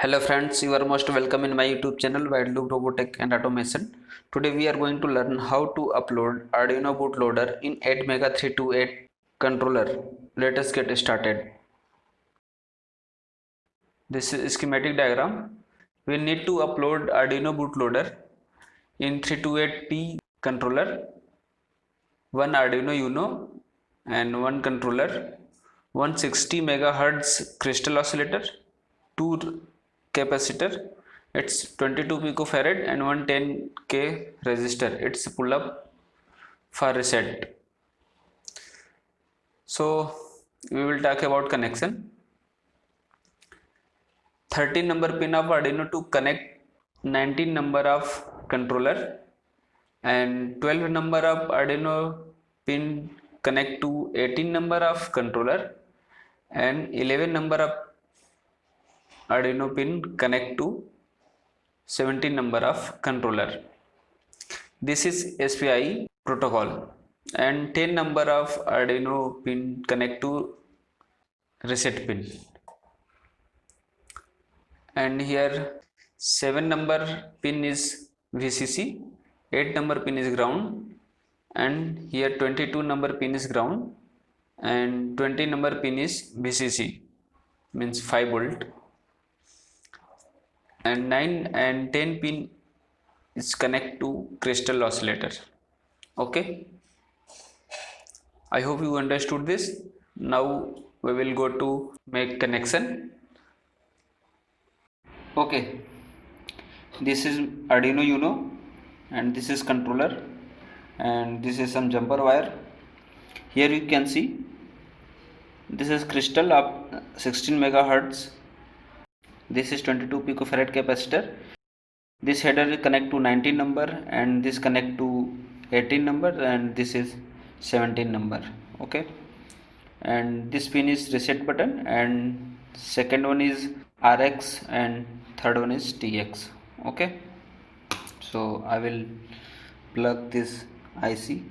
Hello friends, you are most welcome in my YouTube channel Wideloop Robotech and Automation. Today we are going to learn how to upload Arduino bootloader in 8MEGA328 controller. Let us get started. This is schematic diagram. We need to upload Arduino bootloader in 328P controller, one Arduino Uno and one controller, 160 megahertz crystal oscillator, two capacitor, it's 22 picofarad and 110k resistor. It's pull up for reset. So we will talk about connection. 13 number pin of Arduino to connect 19 number of controller, and 12 number of Arduino pin connect to 18 number of controller, and 11 number of Arduino pin connect to 17 number of controller. This is SPI protocol, and 10 number of Arduino pin connect to reset pin, and here 7 number pin is VCC, 8 number pin is ground, and here 22 number pin is ground, and 20 number pin is VCC, means 5 volt, and 9 and 10 pin is connect to crystal oscillator. Okay, I hope you understood this. Now we will go to make connection. Okay, this is Arduino Uno and this is controller, and this is some jumper wire. Here you can see this is crystal of 16 megahertz. This is 22 picofarad capacitor. This header will connect to 19 number, and this connect to 18 number, and this is 17 number. Okay, and this pin is reset button, and second one is RX, and third one is TX. Okay, so I will plug this IC.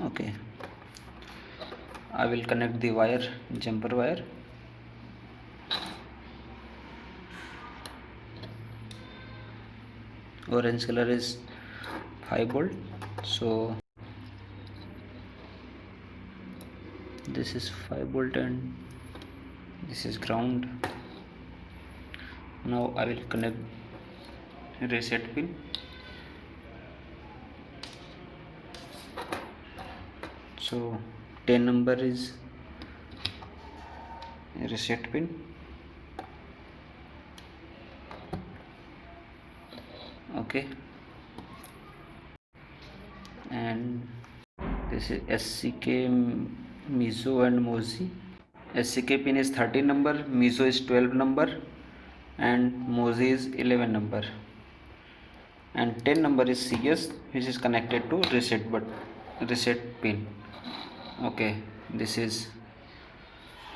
Okay, I will connect the wire, jumper wire. Orange color is 5 volt, so this is 5 volt and this is ground. Now I will connect reset pin. So 10 number is reset pin. Okay, and this is SCK, Mizo and Mozi. SCK pin is 13 number, Mizo is 12 number, and Mozi is 11 number, and 10 number is CS, which is connected to reset pin. Okay, this is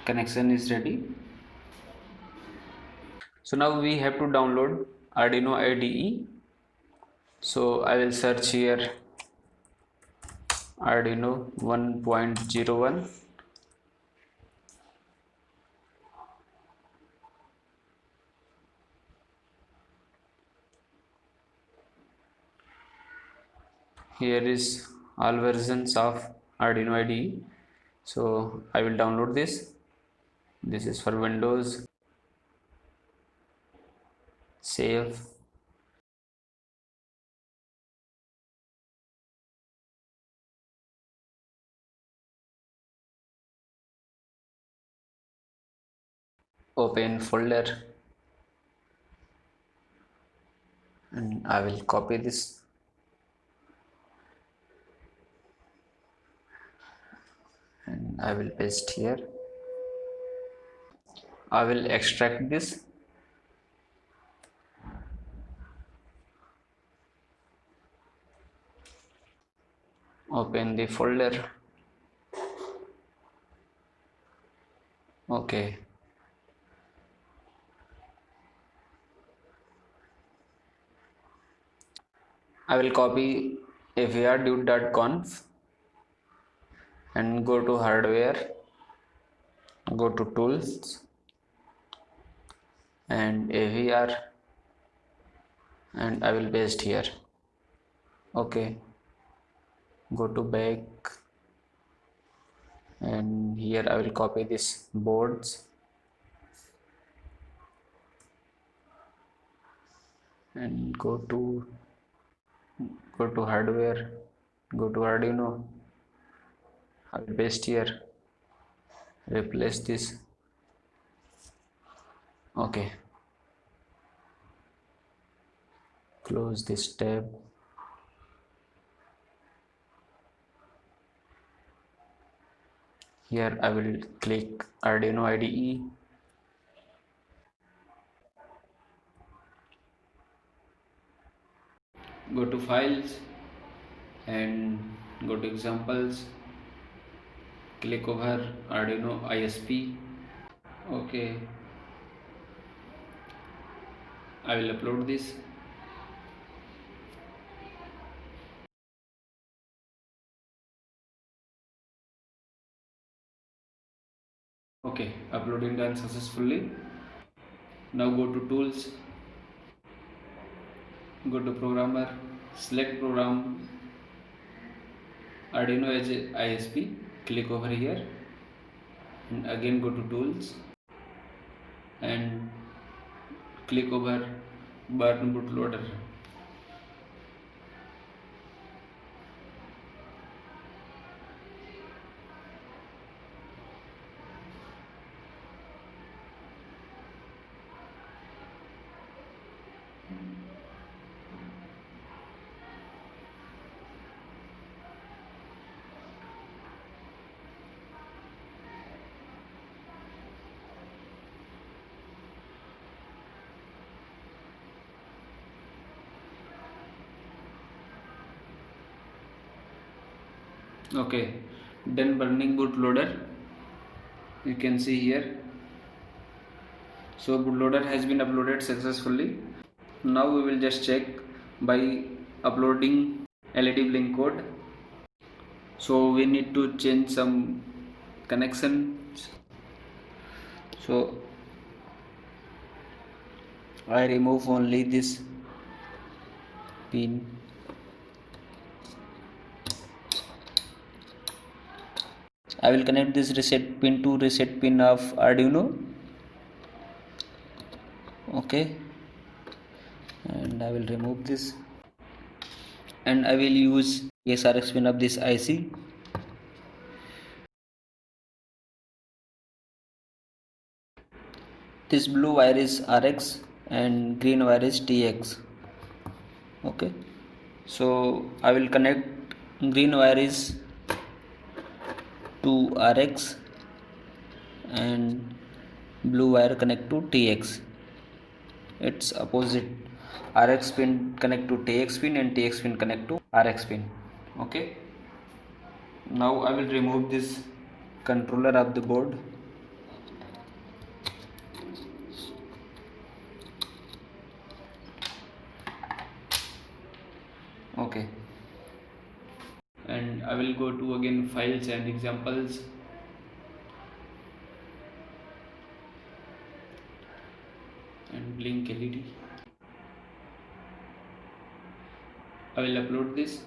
connection is ready. So now we have to download Arduino IDE. So I will search here Arduino 1.01. Here is all versions of Arduino IDE. So I will download this. This is for Windows. Save. Open folder, and I will copy this. And I will paste here. I will extract this. Open the folder. Okay. I will copy avr.conf and go to hardware. go to tools and AVR, and I will paste here. Okay, go to back, and here I will copy this boards and go to hardware, go to Arduino. I will paste here, replace this. Okay, close this tab. Here I will click Arduino IDE. Go to files and go to examples, click over Arduino ISP. Okay, I will upload this. Okay, uploading done successfully. Now go to tools, go to programmer, select program Arduino as ISP, click over here, and again go to tools and click over Barn bootloader. Okay, done burning bootloader. You can see here. So bootloader has been uploaded successfully. Now we will just check by uploading LED blink code. So we need to change some connections. So I remove only this pin. I will connect this reset pin to reset pin of Arduino. Okay, and I will remove this, and I will use SRX pin of this IC. This blue wire is RX and green wire is TX. Okay, so I will connect green wire is to RX and blue wire connect to TX. It's opposite. RX pin connect to TX pin and TX pin connect to RX pin. Okay, now I will remove this controller of the board. Okay, and I will go to again files and examples, and blink LED. I will upload this.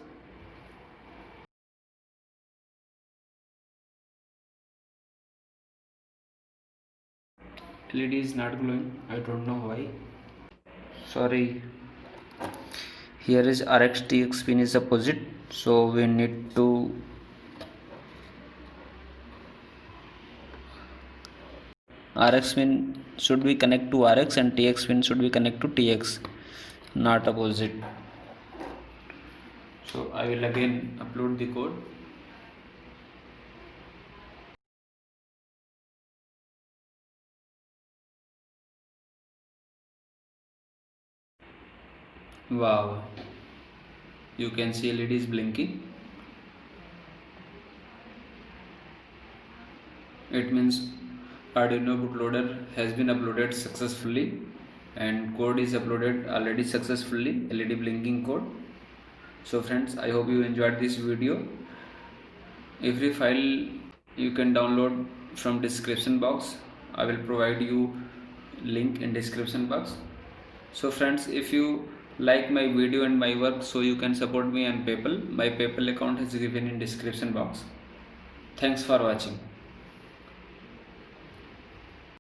LED is not glowing. I don't know why. Sorry. Here is RX TX pin is opposite, so we need to RX pin should be connect to RX and TX pin should be connect to TX, not opposite. So I will again upload the code. Wow, you can see LED is blinking. It means Arduino bootloader has been uploaded successfully and code is uploaded already successfully, LED blinking code. So friends, I hope you enjoyed this video. Every file you can download from description box. I will provide you link in description box. So friends, if you like my video and my work, so you can support me on PayPal. My PayPal account is given in description box. Thanks for watching.